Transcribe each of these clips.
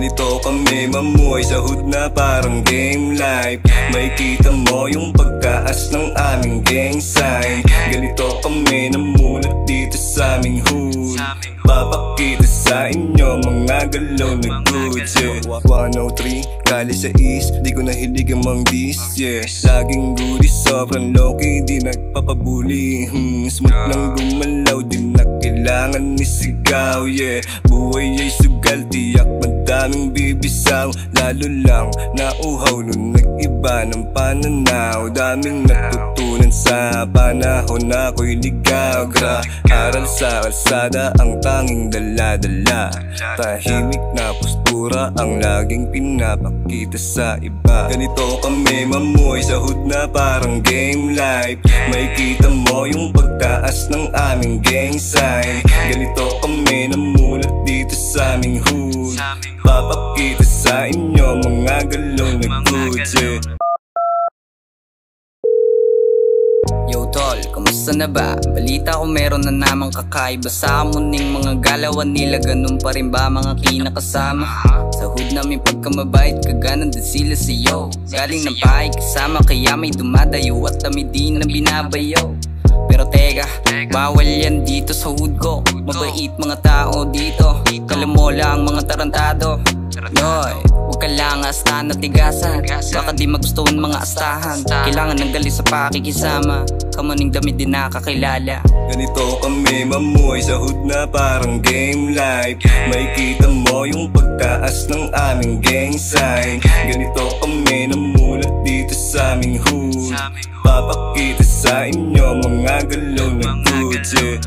Ganito kami mamuhay sa hood na parang game life. May kita mo yung pagtaas ng aming gang sign. Ganito kami namulat dito sa aming hood. Papakita sa inyo mga galaw na goods, yeah. 103, kali sa east, di ko nahilig ang mang dis, yeah. Laging goodies, sobrang low-key, di nagpapabuli. Smooth lang gumalaw, di na kailangan isigaw, yeah. Buhay ay sugal, tiyak madaming bibisaw. Lalo lang nauhaw nung nag-iba ng pananaw. Daming natutunan sa panahon na ako'y ligaw. Aral sa kalsada ang tanging dala-dala. Tahimik na postura ang laging pinapakita sa iba. Ganito kami mamuhay sa hood na parang game life. May kita mo yung pagtaas ng aming gang sign. Ganito kami namulat dito sa aming hood. Papakita sa inyo mga galaw na goods, yeah. Yo tol, kamusta na ba? Balita ko meron na namang kakaiba sa muning mga galawan nila. Ganun pa rin ba mga kinakasama? Sa hood namin pagkamabait, kaganan din sila sa'yo. Galing ng bahay kasama, kaya may dumadayo at kami di na binabayaw. Pero teka, bawal yan dito sa hood ko. Mabait mga tao dito, kalam mo lang mga tarantado. Yoy, huwag ka lang astahan at tigasan. Baka di magustuhan mga astahan. Kailangan ng galis sa pakikisama. Kamuning damit din nakakilala. Ganito kami mamuhay sa hood na parang game life. May kita mo yung pagtaas ng aming gang sign. Ganito kami namulat dito sa aming hood. Papakita sa inyo mga galaw na goods, yeah.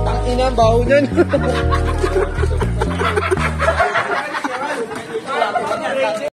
Tangina, baho niyan.